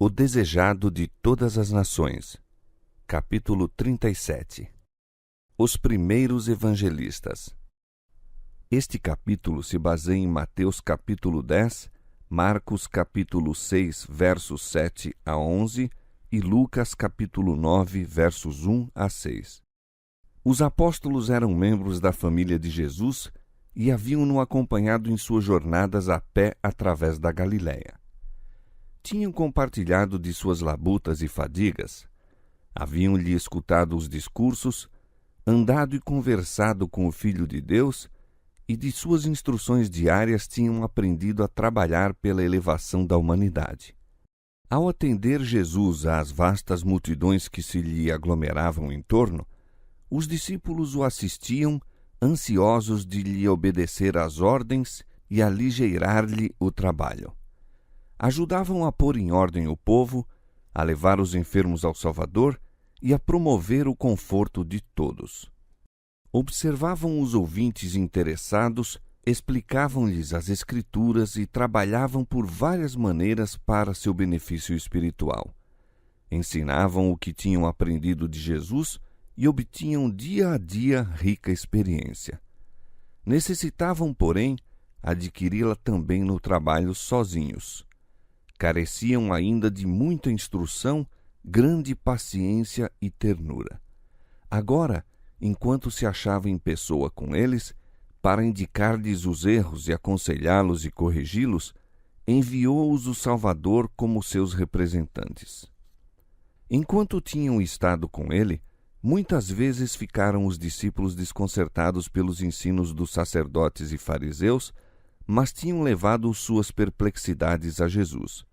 O desejado de todas as nações. Capítulo 37. Os primeiros evangelistas. Este capítulo se baseia em Mateus capítulo 10, Marcos capítulo 6, versos 7 a 11 e Lucas capítulo 9, versos 1 a 6. Os apóstolos eram membros da família de Jesus e haviam-no acompanhado em suas jornadas a pé através da Galiléia. Tinham compartilhado de suas labutas e fadigas, haviam-lhe escutado os discursos, andado e conversado com o Filho de Deus, e de suas instruções diárias tinham aprendido a trabalhar pela elevação da humanidade. Ao atender Jesus às vastas multidões que se lhe aglomeravam em torno, os discípulos o assistiam, ansiosos de lhe obedecer às ordens e aligeirar-lhe o trabalho. Ajudavam a pôr em ordem o povo, a levar os enfermos ao Salvador e a promover o conforto de todos. Observavam os ouvintes interessados, explicavam-lhes as Escrituras e trabalhavam por várias maneiras para seu benefício espiritual. Ensinavam o que tinham aprendido de Jesus e obtinham dia a dia rica experiência. Necessitavam, porém, adquiri-la também no trabalho sozinhos. Careciam ainda de muita instrução, grande paciência e ternura. Agora, enquanto se achava em pessoa com eles, para indicar-lhes os erros e aconselhá-los e corrigi-los, enviou-os o Salvador como seus representantes. Enquanto tinham estado com ele, muitas vezes ficaram os discípulos desconcertados pelos ensinos dos sacerdotes e fariseus, mas tinham levado suas perplexidades a Jesus.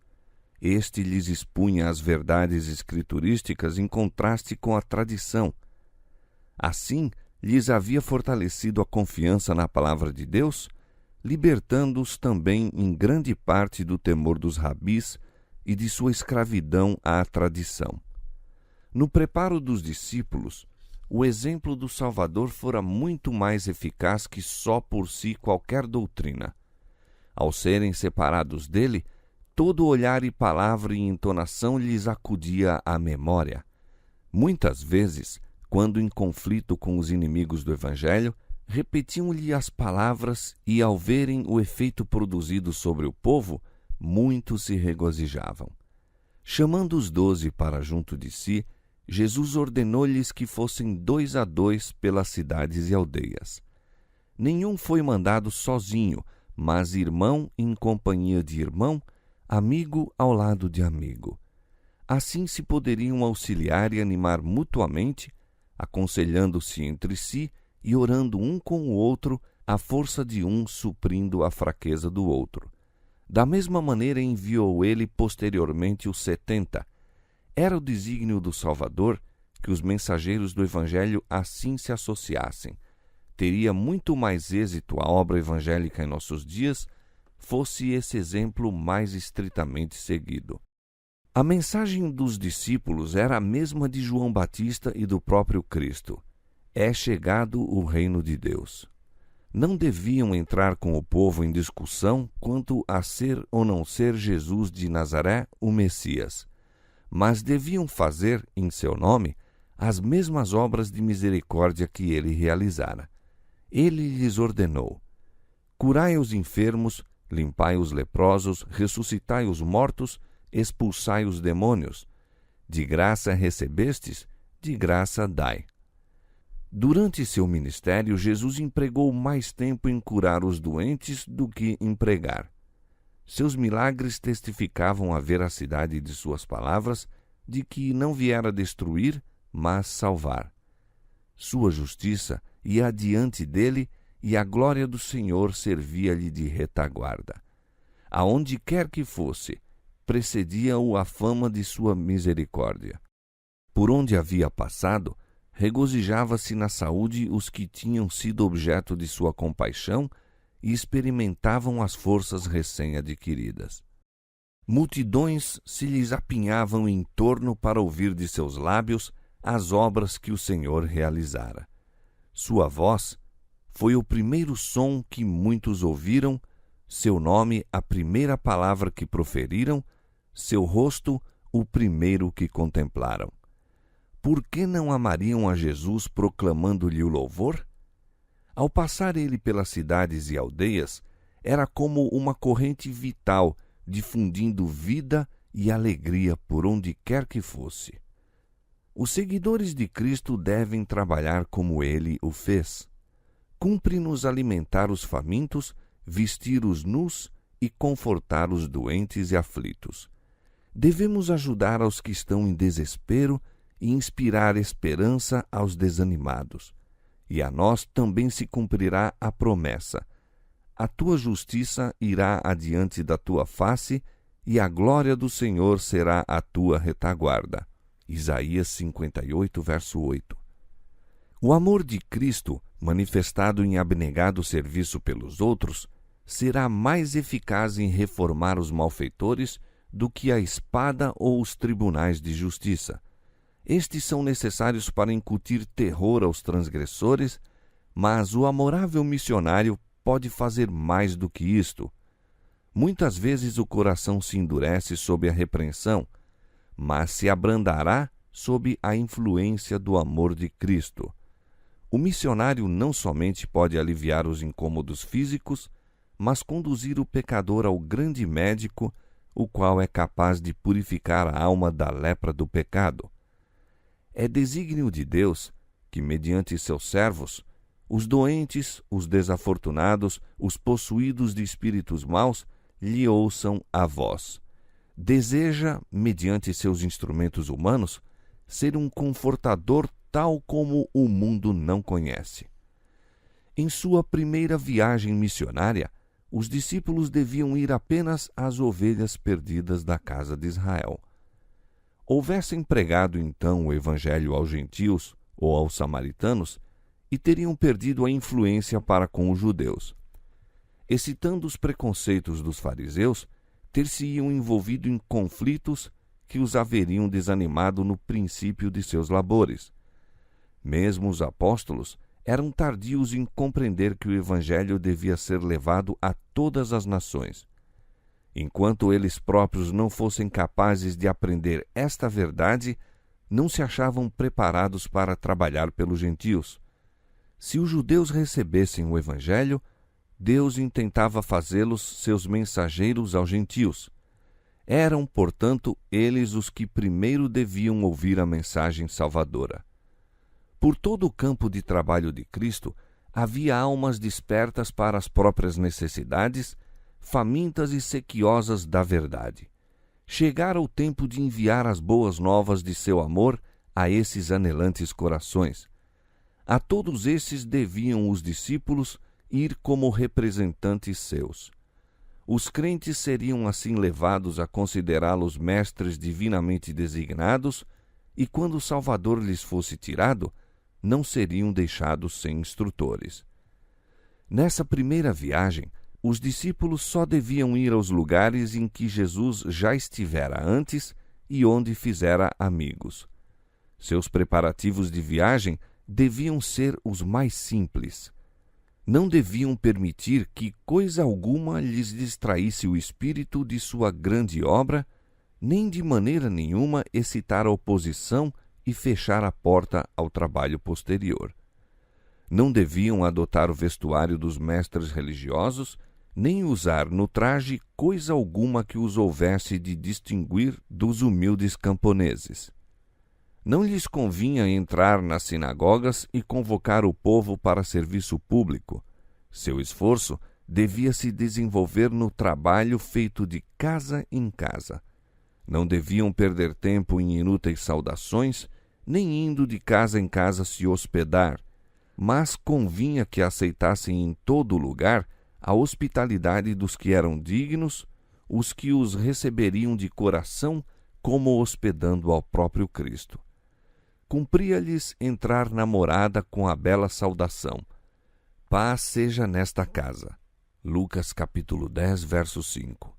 Este lhes expunha as verdades escriturísticas em contraste com a tradição. Assim, lhes havia fortalecido a confiança na palavra de Deus, libertando-os também em grande parte do temor dos rabis e de sua escravidão à tradição. No preparo dos discípulos, o exemplo do Salvador fora muito mais eficaz que só por si qualquer doutrina. Ao serem separados dele, todo olhar e palavra e entonação lhes acudia à memória. Muitas vezes, quando em conflito com os inimigos do Evangelho, repetiam-lhe as palavras e, ao verem o efeito produzido sobre o povo, muitos se regozijavam. Chamando os 12 para junto de si, Jesus ordenou-lhes que fossem 2 a 2 pelas cidades e aldeias. Nenhum foi mandado sozinho, mas irmão em companhia de irmão, amigo ao lado de amigo. Assim se poderiam auxiliar e animar mutuamente, aconselhando-se entre si e orando um com o outro, a força de um suprindo a fraqueza do outro. Da mesma maneira enviou ele posteriormente os 70. Era o desígnio do Salvador que os mensageiros do Evangelho assim se associassem. Teria muito mais êxito a obra evangélica em nossos dias, fosse esse exemplo mais estritamente seguido. A mensagem dos discípulos era a mesma de João Batista e do próprio Cristo. É chegado o reino de Deus. Não deviam entrar com o povo em discussão quanto a ser ou não ser Jesus de Nazaré o Messias, mas deviam fazer, em seu nome, as mesmas obras de misericórdia que ele realizara. Ele lhes ordenou: curai os enfermos, limpai os leprosos, ressuscitai os mortos, expulsai os demônios. De graça recebestes, de graça dai. Durante seu ministério, Jesus empregou mais tempo em curar os doentes do que em pregar. Seus milagres testificavam a veracidade de suas palavras, de que não viera destruir, mas salvar. Sua justiça ia adiante dele e a glória do Senhor servia-lhe de retaguarda. Aonde quer que fosse, precedia-o a fama de sua misericórdia. Por onde havia passado, regozijava-se na saúde os que tinham sido objeto de sua compaixão e experimentavam as forças recém-adquiridas. Multidões se lhes apinhavam em torno para ouvir de seus lábios as obras que o Senhor realizara. Sua voz foi o primeiro som que muitos ouviram, seu nome a primeira palavra que proferiram, seu rosto o primeiro que contemplaram. Por que não amariam a Jesus proclamando-lhe o louvor? Ao passar ele pelas cidades e aldeias, era como uma corrente vital, difundindo vida e alegria por onde quer que fosse. Os seguidores de Cristo devem trabalhar como ele o fez. Cumpre-nos alimentar os famintos, vestir os nus e confortar os doentes e aflitos. Devemos ajudar aos que estão em desespero e inspirar esperança aos desanimados. E a nós também se cumprirá a promessa: a tua justiça irá adiante da tua face e a glória do Senhor será a tua retaguarda. Isaías 58, verso 8. O amor de Cristo, manifestado em abnegado serviço pelos outros, será mais eficaz em reformar os malfeitores do que a espada ou os tribunais de justiça. Estes são necessários para incutir terror aos transgressores, mas o amorável missionário pode fazer mais do que isto. Muitas vezes o coração se endurece sob a repreensão, mas se abrandará sob a influência do amor de Cristo. O missionário não somente pode aliviar os incômodos físicos, mas conduzir o pecador ao grande médico, o qual é capaz de purificar a alma da lepra do pecado. É desígnio de Deus que, mediante seus servos, os doentes, os desafortunados, os possuídos de espíritos maus, lhe ouçam a voz. Deseja, mediante seus instrumentos humanos, ser um confortador tal como o mundo não conhece. Em sua primeira viagem missionária, os discípulos deviam ir apenas às ovelhas perdidas da casa de Israel. Houvessem pregado então o evangelho aos gentios ou aos samaritanos, e teriam perdido a influência para com os judeus. Excitando os preconceitos dos fariseus, ter-se-iam envolvido em conflitos que os haveriam desanimado no princípio de seus labores. Mesmo os apóstolos eram tardios em compreender que o evangelho devia ser levado a todas as nações. Enquanto eles próprios não fossem capazes de aprender esta verdade, não se achavam preparados para trabalhar pelos gentios. Se os judeus recebessem o evangelho, Deus intentava fazê-los seus mensageiros aos gentios. Eram, portanto, eles os que primeiro deviam ouvir a mensagem salvadora. Por todo o campo de trabalho de Cristo, havia almas despertas para as próprias necessidades, famintas e sequiosas da verdade. Chegara o tempo de enviar as boas novas de seu amor a esses anelantes corações. A todos esses deviam os discípulos ir como representantes seus. Os crentes seriam assim levados a considerá-los mestres divinamente designados, e quando o Salvador lhes fosse tirado, não seriam deixados sem instrutores. Nessa primeira viagem, os discípulos só deviam ir aos lugares em que Jesus já estivera antes e onde fizera amigos. Seus preparativos de viagem deviam ser os mais simples. Não deviam permitir que coisa alguma lhes distraísse o espírito de sua grande obra, nem de maneira nenhuma excitar a oposição e fechar a porta ao trabalho posterior. Não deviam adotar o vestuário dos mestres religiosos, nem usar no traje coisa alguma que os houvesse de distinguir dos humildes camponeses. Não lhes convinha entrar nas sinagogas e convocar o povo para serviço público. Seu esforço devia se desenvolver no trabalho feito de casa em casa. Não deviam perder tempo em inúteis saudações, nem indo de casa em casa se hospedar, mas convinha que aceitassem em todo lugar a hospitalidade dos que eram dignos, os que os receberiam de coração, como hospedando ao próprio Cristo. Cumpria-lhes entrar na morada com a bela saudação: paz seja nesta casa. Lucas capítulo 10, verso 5.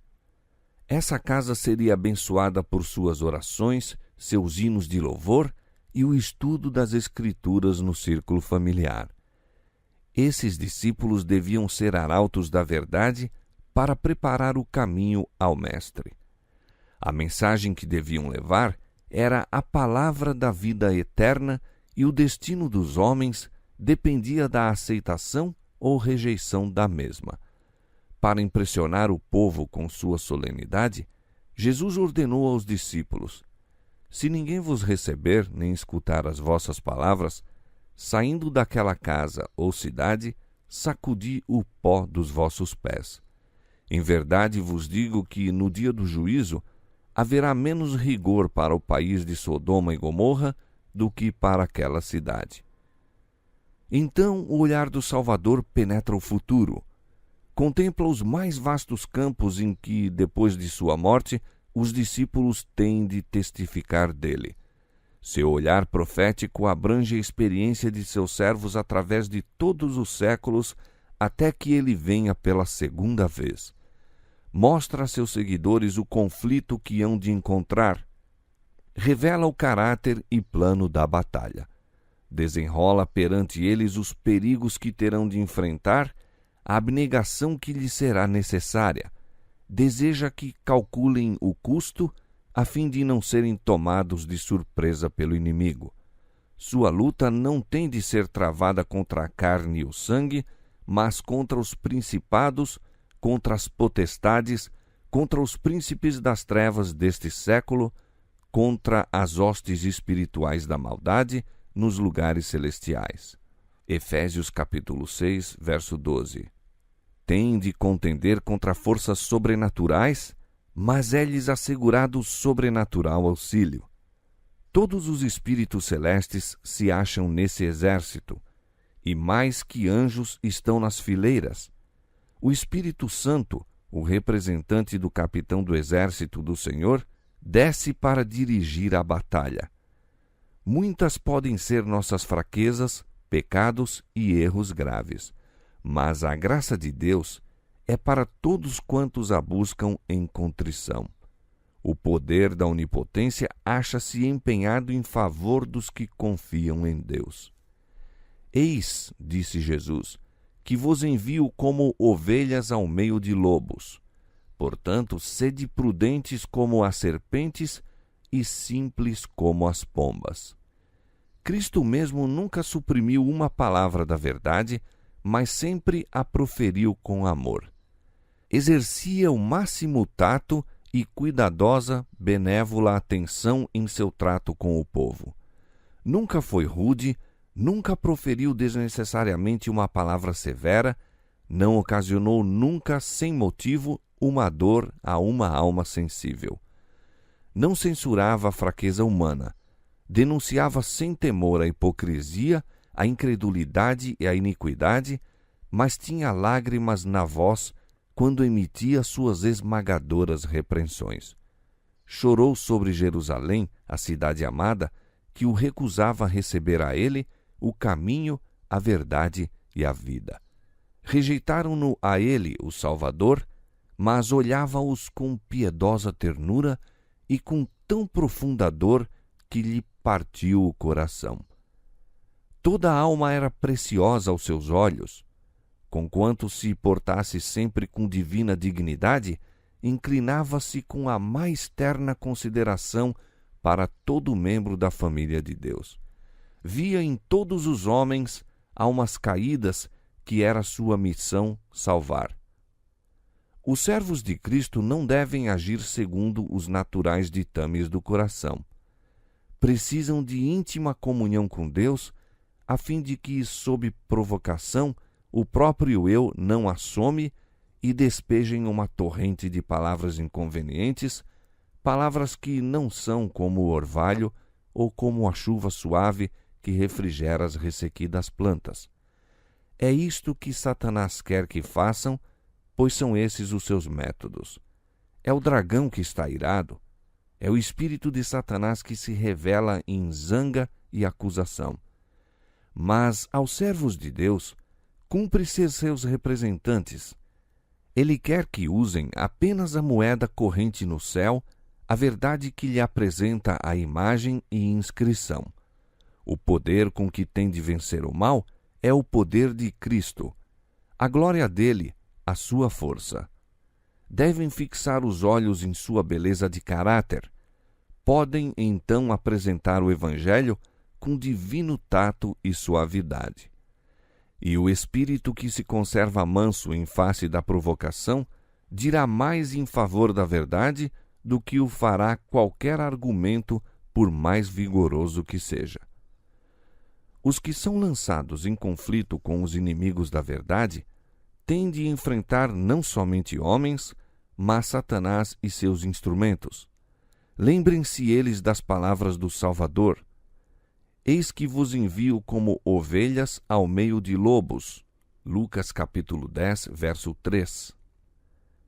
Essa casa seria abençoada por suas orações, seus hinos de louvor e o estudo das Escrituras no círculo familiar. Esses discípulos deviam ser arautos da verdade para preparar o caminho ao Mestre. A mensagem que deviam levar era a palavra da vida eterna e o destino dos homens dependia da aceitação ou rejeição da mesma. Para impressionar o povo com sua solenidade, Jesus ordenou aos discípulos: se ninguém vos receber nem escutar as vossas palavras, saindo daquela casa ou cidade, sacudi o pó dos vossos pés. Em verdade vos digo que, no dia do juízo, haverá menos rigor para o país de Sodoma e Gomorra do que para aquela cidade. Então o olhar do Salvador penetra o futuro. Contempla os mais vastos campos em que, depois de sua morte, os discípulos têm de testificar dele. Seu olhar profético abrange a experiência de seus servos através de todos os séculos até que ele venha pela segunda vez. Mostra a seus seguidores o conflito que hão de encontrar. Revela o caráter e plano da batalha. Desenrola perante eles os perigos que terão de enfrentar, a abnegação que lhes será necessária. Deseja que calculem o custo a fim de não serem tomados de surpresa pelo inimigo. Sua luta não tem de ser travada contra a carne e o sangue, mas contra os principados, contra as potestades, contra os príncipes das trevas deste século, contra as hostes espirituais da maldade nos lugares celestiais. Efésios capítulo 6, verso 12. Têm de contender contra forças sobrenaturais, mas é-lhes assegurado sobrenatural auxílio. Todos os espíritos celestes se acham nesse exército, e mais que anjos estão nas fileiras. O Espírito Santo, o representante do capitão do exército do Senhor, desce para dirigir a batalha. Muitas podem ser nossas fraquezas, pecados e erros graves, mas a graça de Deus é para todos quantos a buscam em contrição. O poder da onipotência acha-se empenhado em favor dos que confiam em Deus. Eis, disse Jesus, que vos envio como ovelhas ao meio de lobos. Portanto, sede prudentes como as serpentes e simples como as pombas. Cristo mesmo nunca suprimiu uma palavra da verdade, mas sempre a proferiu com amor. Exercia o máximo tato e cuidadosa, benévola atenção em seu trato com o povo. Nunca foi rude, nunca proferiu desnecessariamente uma palavra severa, não ocasionou nunca, sem motivo, uma dor a uma alma sensível. Não censurava a fraqueza humana, denunciava sem temor a hipocrisia, a incredulidade e a iniquidade, mas tinha lágrimas na voz quando emitia suas esmagadoras repreensões. Chorou sobre Jerusalém, a cidade amada, que o recusava receber a ele o caminho, a verdade e a vida. Rejeitaram-no a ele, o Salvador, mas olhava-os com piedosa ternura e com tão profunda dor que lhe partiu o coração. Toda a alma era preciosa aos seus olhos. Conquanto se portasse sempre com divina dignidade, inclinava-se com a mais terna consideração para todo membro da família de Deus. Via em todos os homens almas caídas que era sua missão salvar. Os servos de Cristo não devem agir segundo os naturais ditames do coração. Precisam de íntima comunhão com Deus, a fim de que, sob provocação, o próprio eu não assome e despejem uma torrente de palavras inconvenientes, palavras que não são como o orvalho ou como a chuva suave que refrigera as ressequidas plantas. É isto que Satanás quer que façam, pois são esses os seus métodos. É o dragão que está irado, é o espírito de Satanás que se revela em zanga e acusação. Mas aos servos de Deus, cumpre ser seus representantes. Ele quer que usem apenas a moeda corrente no céu, a verdade que lhe apresenta a imagem e inscrição. O poder com que tem de vencer o mal é o poder de Cristo. A glória dele, a sua força. devem fixar os olhos em sua beleza de caráter. Podem, então, apresentar o Evangelho com divino tato e suavidade. E o espírito que se conserva manso em face da provocação dirá mais em favor da verdade do que o fará qualquer argumento, por mais vigoroso que seja. Os que são lançados em conflito com os inimigos da verdade têm de enfrentar não somente homens, mas Satanás e seus instrumentos. Lembrem-se eles das palavras do Salvador: Eis que vos envio como ovelhas ao meio de lobos. Lucas capítulo 10, verso 3.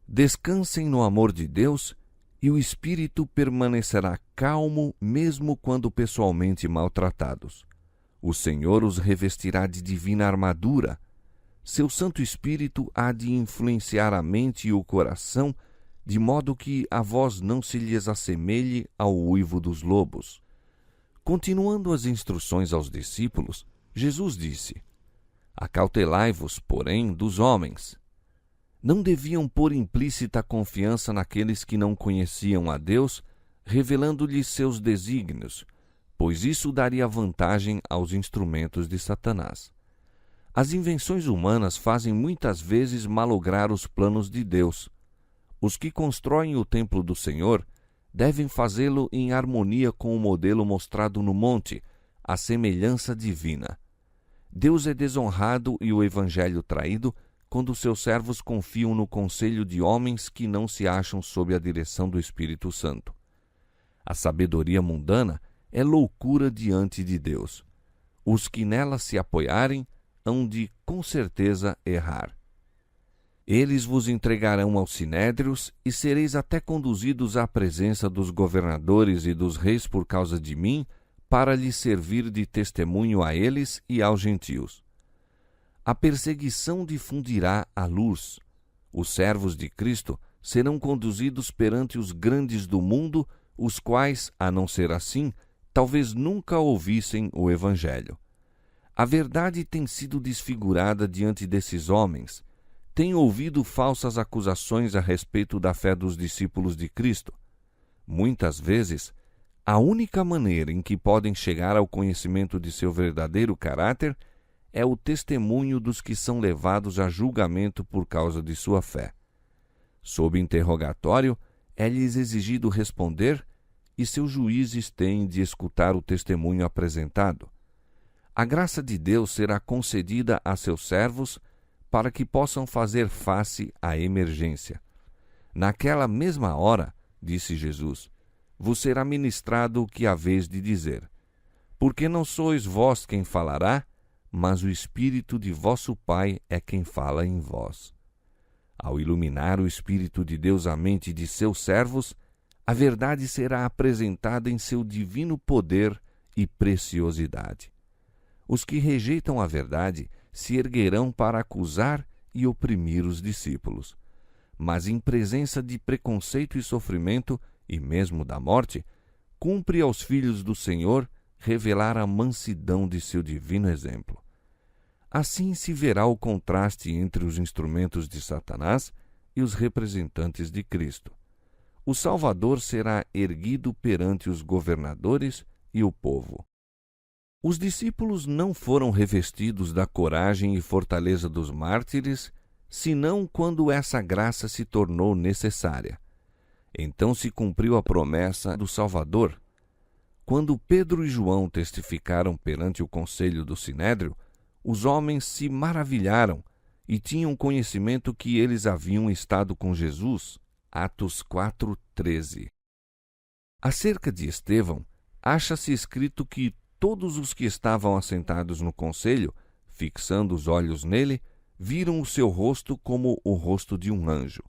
Descansem no amor de Deus e o espírito permanecerá calmo mesmo quando pessoalmente maltratados. O Senhor os revestirá de divina armadura. Seu Santo Espírito há de influenciar a mente e o coração, de modo que a voz não se lhes assemelhe ao uivo dos lobos. Continuando as instruções aos discípulos, Jesus disse: Acautelai-vos, porém, dos homens. Não deviam pôr implícita confiança naqueles que não conheciam a Deus, revelando-lhes seus desígnios, pois isso daria vantagem aos instrumentos de Satanás. As invenções humanas fazem muitas vezes malograr os planos de Deus. Os que constroem o templo do Senhor devem fazê-lo em harmonia com o modelo mostrado no monte, a semelhança divina. Deus é desonrado e o Evangelho traído quando seus servos confiam no conselho de homens que não se acham sob a direção do Espírito Santo. A sabedoria mundana é loucura diante de Deus. Os que nela se apoiarem hão de, com certeza, errar. Eles vos entregarão aos sinédrios e sereis até conduzidos à presença dos governadores e dos reis por causa de mim, para lhes servir de testemunho a eles e aos gentios. A perseguição difundirá a luz. Os servos de Cristo serão conduzidos perante os grandes do mundo, os quais, a não ser assim, talvez nunca ouvissem o Evangelho. A verdade tem sido desfigurada diante desses homens. Têm ouvido falsas acusações a respeito da fé dos discípulos de Cristo. Muitas vezes, a única maneira em que podem chegar ao conhecimento de seu verdadeiro caráter é o testemunho dos que são levados a julgamento por causa de sua fé. Sob interrogatório, é-lhes exigido responder e seus juízes têm de escutar o testemunho apresentado. A graça de Deus será concedida a seus servos para que possam fazer face à emergência. Naquela mesma hora, disse Jesus, vos será ministrado o que haveis de dizer. Porque não sois vós quem falará, mas o Espírito de vosso Pai é quem fala em vós. Ao iluminar o Espírito de Deus a mente de seus servos, a verdade será apresentada em seu divino poder e preciosidade. Os que rejeitam a verdade se erguerão para acusar e oprimir os discípulos. Mas em presença de preconceito e sofrimento, e mesmo da morte, cumpre aos filhos do Senhor revelar a mansidão de seu divino exemplo. Assim se verá o contraste entre os instrumentos de Satanás e os representantes de Cristo. O Salvador será erguido perante os governadores e o povo. Os discípulos não foram revestidos da coragem e fortaleza dos mártires, senão quando essa graça se tornou necessária. Então se cumpriu a promessa do Salvador. Quando Pedro e João testificaram perante o conselho do Sinédrio, os homens se maravilharam e tinham conhecimento que eles haviam estado com Jesus. Atos 4:13. Acerca de Estevão, acha-se escrito que todos os que estavam assentados no conselho, fixando os olhos nele, viram o seu rosto como o rosto de um anjo.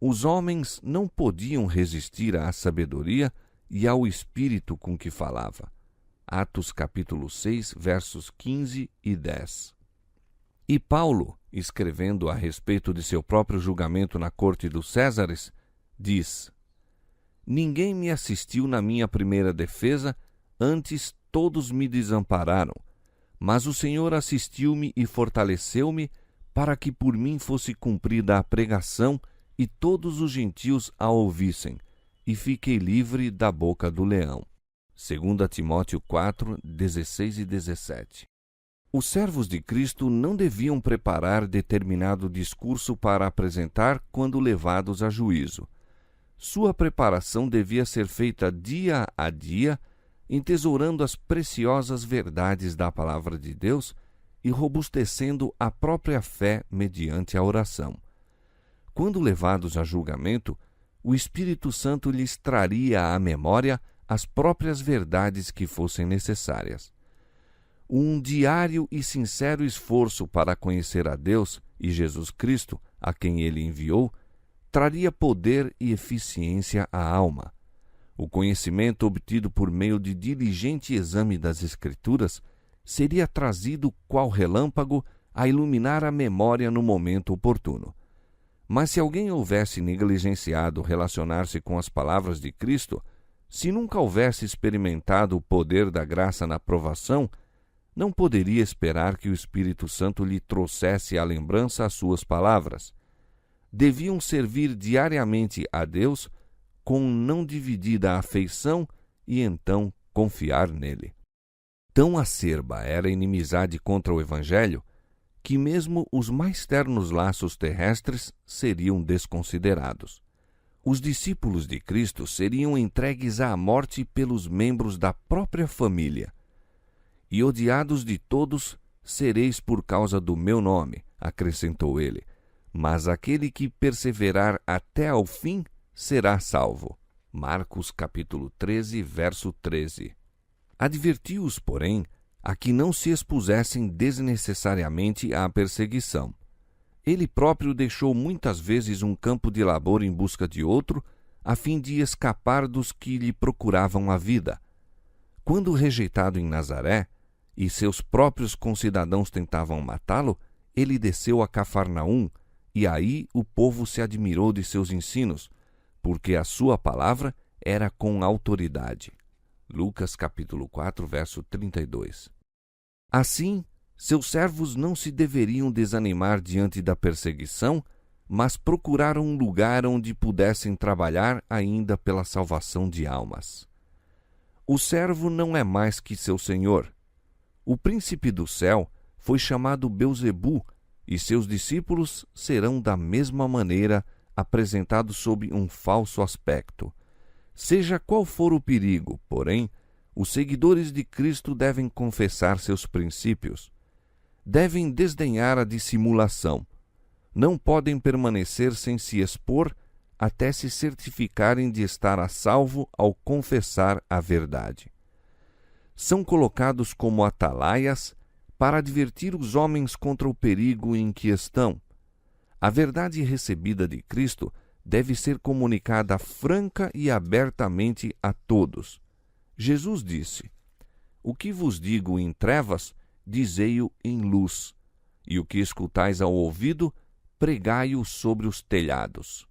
Os homens não podiam resistir à sabedoria e ao espírito com que falava. Atos capítulo 6, versos 15 e 10. E Paulo, escrevendo a respeito de seu próprio julgamento na corte dos Césares, diz: Ninguém me assistiu na minha primeira defesa, antes todos me desampararam, mas o Senhor assistiu-me e fortaleceu-me para que por mim fosse cumprida a pregação e todos os gentios a ouvissem, e fiquei livre da boca do leão. 2 Timóteo 4, 16 e 17. Os servos de Cristo não deviam preparar determinado discurso para apresentar quando levados a juízo. Sua preparação devia ser feita dia a dia, entesourando as preciosas verdades da palavra de Deus e robustecendo a própria fé mediante a oração. Quando levados a julgamento, o Espírito Santo lhes traria à memória as próprias verdades que fossem necessárias. Um diário e sincero esforço para conhecer a Deus e Jesus Cristo, a quem ele enviou, traria poder e eficiência à alma. O conhecimento obtido por meio de diligente exame das Escrituras seria trazido qual relâmpago a iluminar a memória no momento oportuno. Mas se alguém houvesse negligenciado relacionar-se com as palavras de Cristo, se nunca houvesse experimentado o poder da graça na provação, não poderia esperar que o Espírito Santo lhe trouxesse à lembrança as suas palavras. Deviam servir diariamente a Deus com não dividida afeição e então confiar nele. Tão acerba era a inimizade contra o Evangelho que mesmo os mais ternos laços terrestres seriam desconsiderados. Os discípulos de Cristo seriam entregues à morte pelos membros da própria família. E odiados de todos sereis por causa do meu nome, acrescentou ele. Mas aquele que perseverar até ao fim será salvo. Marcos capítulo 13, verso 13. Advertiu-os, porém, a que não se expusessem desnecessariamente à perseguição. Ele próprio deixou muitas vezes um campo de labor em busca de outro, a fim de escapar dos que lhe procuravam a vida. Quando rejeitado em Nazaré, e seus próprios concidadãos tentavam matá-lo, ele desceu a Cafarnaum, e aí o povo se admirou de seus ensinos, porque a sua palavra era com autoridade. Lucas capítulo 4, verso 32. Assim, seus servos não se deveriam desanimar diante da perseguição, mas procuraram um lugar onde pudessem trabalhar ainda pela salvação de almas. O servo não é mais que seu senhor. O príncipe do céu foi chamado Belzebu, e seus discípulos serão da mesma maneira apresentados sob um falso aspecto. Seja qual for o perigo, porém, os seguidores de Cristo devem confessar seus princípios. Devem desdenhar a dissimulação. Não podem permanecer sem se expor até se certificarem de estar a salvo ao confessar a verdade. São colocados como atalaias para advertir os homens contra o perigo em que estão. A verdade recebida de Cristo deve ser comunicada franca e abertamente a todos. Jesus disse: "O que vos digo em trevas, dizei-o em luz, e o que escutais ao ouvido, pregai-o sobre os telhados."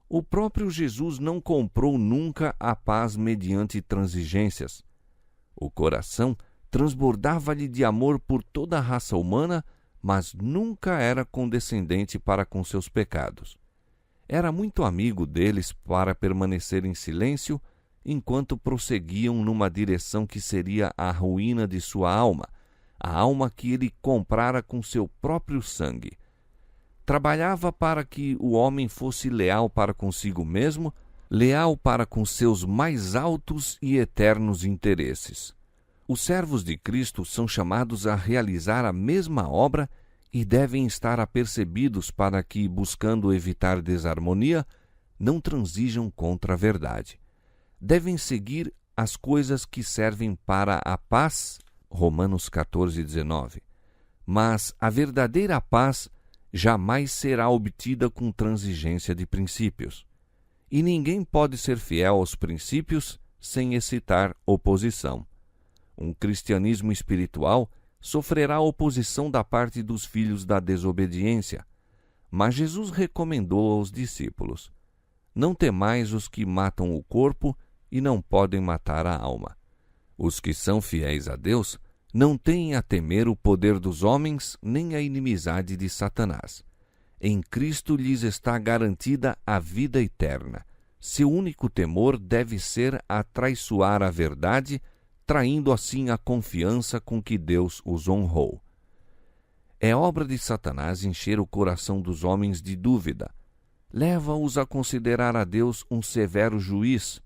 O próprio Jesus não comprou nunca a paz mediante transigências. O coração transbordava-lhe de amor por toda a raça humana, mas nunca era condescendente para com seus pecados. Era muito amigo deles para permanecer em silêncio enquanto prosseguiam numa direção que seria a ruína de sua alma, a alma que ele comprara com seu próprio sangue. Trabalhava para que o homem fosse leal para consigo mesmo, leal para com seus mais altos e eternos interesses. Os servos de Cristo são chamados a realizar a mesma obra e devem estar apercebidos para que, buscando evitar desarmonia, não transigam contra a verdade. Devem seguir as coisas que servem para a paz, Romanos 14, 19. Mas a verdadeira paz jamais será obtida com transigência de princípios. E ninguém pode ser fiel aos princípios sem excitar oposição. Um cristianismo espiritual sofrerá oposição da parte dos filhos da desobediência. Mas Jesus recomendou aos discípulos: "Não temais os que matam o corpo e não podem matar a alma." Os que são fiéis a Deus não têm a temer o poder dos homens nem a inimizade de Satanás. Em Cristo lhes está garantida a vida eterna. Seu único temor deve ser atraiçoar a verdade, traindo assim a confiança com que Deus os honrou. É obra de Satanás encher o coração dos homens de dúvida. Leva-os a considerar a Deus um severo juiz,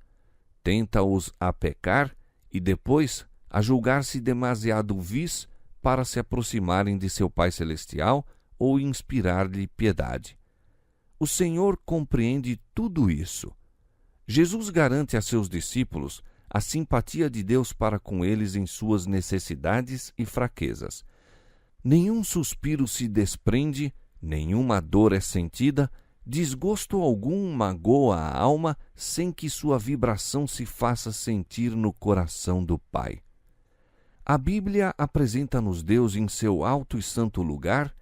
tenta-os a pecar e depois a julgar-se demasiado vis para se aproximarem de seu Pai Celestial ou inspirar-lhe piedade. O Senhor compreende tudo isso. Jesus garante a seus discípulos a simpatia de Deus para com eles em suas necessidades e fraquezas. Nenhum suspiro se desprende, nenhuma dor é sentida, desgosto algum magoa a alma sem que sua vibração se faça sentir no coração do Pai. A Bíblia apresenta-nos Deus em seu alto e santo lugar,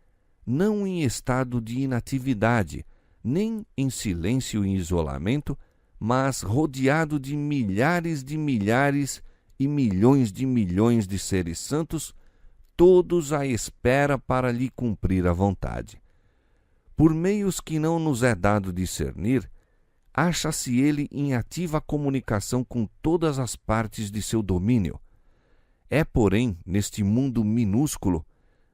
não em estado de inatividade, nem em silêncio e isolamento, mas rodeado de milhares e milhões de seres santos, todos à espera para lhe cumprir a vontade. Por meios que não nos é dado discernir, acha-se ele em ativa comunicação com todas as partes de seu domínio. É, porém, neste mundo minúsculo,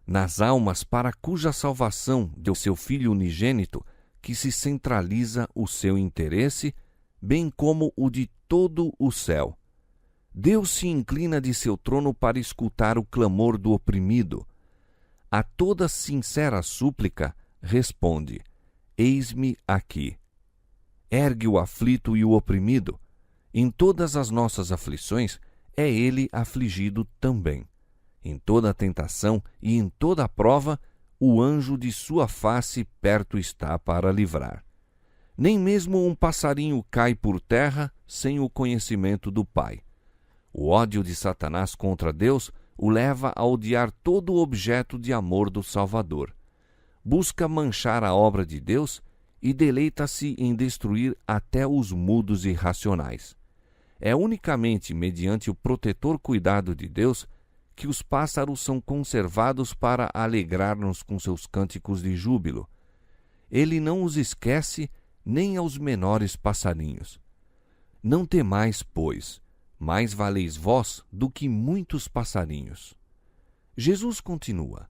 nas almas para cuja salvação deu seu Filho unigênito, que se centraliza o seu interesse, bem como o de todo o céu. Deus se inclina de seu trono para escutar o clamor do oprimido. A toda sincera súplica responde: eis-me aqui. Ergue o aflito e o oprimido. Em todas as nossas aflições, é ele afligido também. Em toda tentação e em toda prova, o anjo de sua face perto está para livrar. Nem mesmo um passarinho cai por terra sem o conhecimento do Pai. O ódio de Satanás contra Deus o leva a odiar todo o objeto de amor do Salvador. Busca manchar a obra de Deus e deleita-se em destruir até os mudos irracionais. É unicamente mediante o protetor cuidado de Deus que os pássaros são conservados para alegrar-nos com seus cânticos de júbilo. Ele não os esquece nem aos menores passarinhos. Não temais, pois, mais valeis vós do que muitos passarinhos. Jesus continua: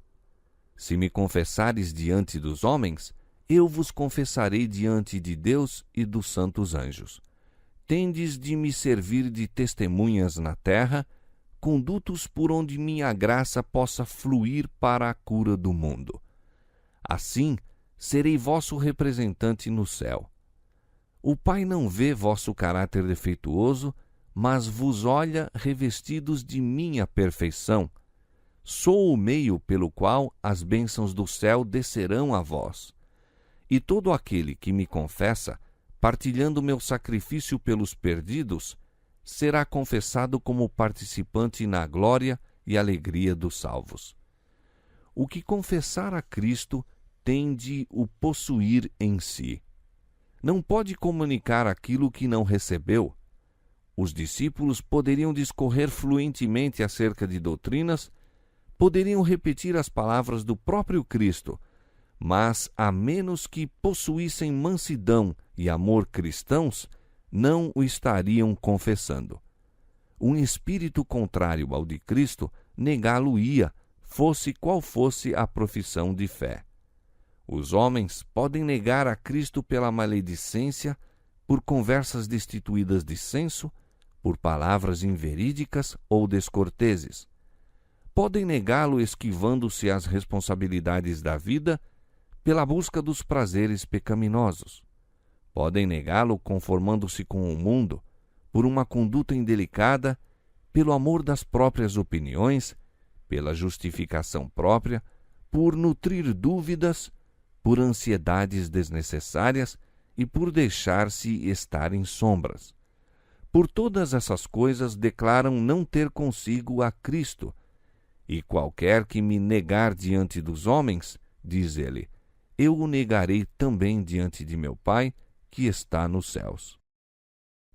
se me confessares diante dos homens, eu vos confessarei diante de Deus e dos santos anjos. Tendes de me servir de testemunhas na terra, condutos por onde minha graça possa fluir para a cura do mundo. Assim, serei vosso representante no céu. O Pai não vê vosso caráter defeituoso, mas vos olha revestidos de minha perfeição. Sou o meio pelo qual as bênçãos do céu descerão a vós. E todo aquele que me confessa, partilhando meu sacrifício pelos perdidos, será confessado como participante na glória e alegria dos salvos. O que confessar a Cristo tem de o possuir em si. Não pode comunicar aquilo que não recebeu. Os discípulos poderiam discorrer fluentemente acerca de doutrinas, poderiam repetir as palavras do próprio Cristo, mas, a menos que possuíssem mansidão e amor cristãos, não o estariam confessando. Um espírito contrário ao de Cristo negá-lo-ia, fosse qual fosse a profissão de fé. Os homens podem negar a Cristo pela maledicência, por conversas destituídas de senso, por palavras inverídicas ou descorteses. Podem negá-lo esquivando-se às responsabilidades da vida, pela busca dos prazeres pecaminosos. Podem negá-lo conformando-se com o mundo, por uma conduta indelicada, pelo amor das próprias opiniões, pela justificação própria, por nutrir dúvidas, por ansiedades desnecessárias e por deixar-se estar em sombras. Por todas essas coisas declaram não ter consigo a Cristo. E qualquer que me negar diante dos homens, diz ele, eu o negarei também diante de meu Pai, que está nos céus.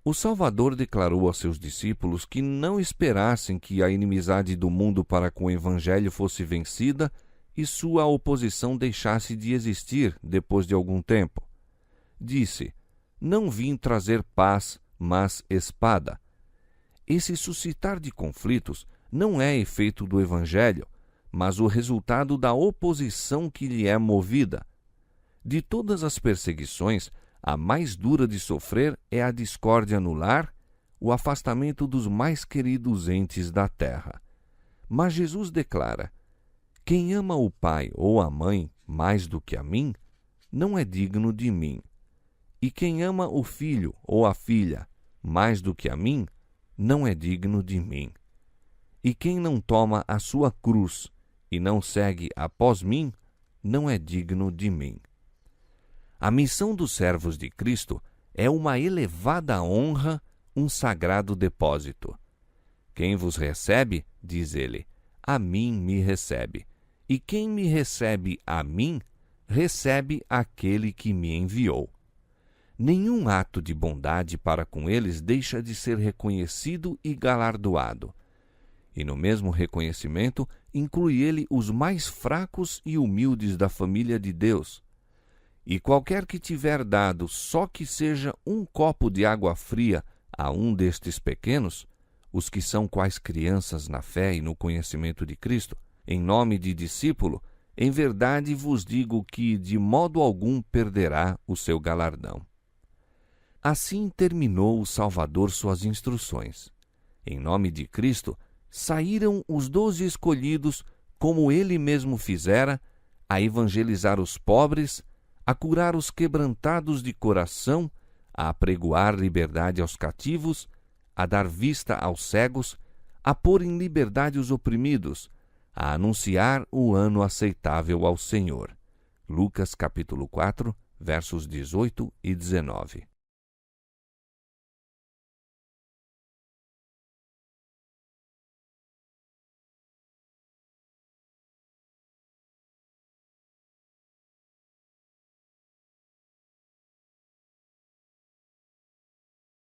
O Salvador declarou a seus discípulos que não esperassem que a inimizade do mundo para com o Evangelho fosse vencida e sua oposição deixasse de existir depois de algum tempo. Disse: não vim trazer paz, mas espada. Esse suscitar de conflitos não é efeito do Evangelho, mas o resultado da oposição que lhe é movida. De todas as perseguições, a mais dura de sofrer é a discórdia no lar, o afastamento dos mais queridos entes da terra. Mas Jesus declara: quem ama o pai ou a mãe mais do que a mim, não é digno de mim. E quem ama o filho ou a filha mais do que a mim, não é digno de mim. E quem não toma a sua cruz e não segue após mim, não é digno de mim. A missão dos servos de Cristo é uma elevada honra, um sagrado depósito. Quem vos recebe, diz ele, a mim me recebe. E quem me recebe a mim, recebe aquele que me enviou. Nenhum ato de bondade para com eles deixa de ser reconhecido e galardoado. E no mesmo reconhecimento inclui ele os mais fracos e humildes da família de Deus. E qualquer que tiver dado só que seja um copo de água fria a um destes pequenos, os que são quais crianças na fé e no conhecimento de Cristo, em nome de discípulo, em verdade vos digo que de modo algum perderá o seu galardão. Assim terminou o Salvador suas instruções. Em nome de Cristo, saíram os 12 escolhidos, como ele mesmo fizera, a evangelizar os pobres, a curar os quebrantados de coração, a apregoar liberdade aos cativos, a dar vista aos cegos, a pôr em liberdade os oprimidos, a anunciar o ano aceitável ao Senhor. Lucas capítulo 4, versos 18 e 19.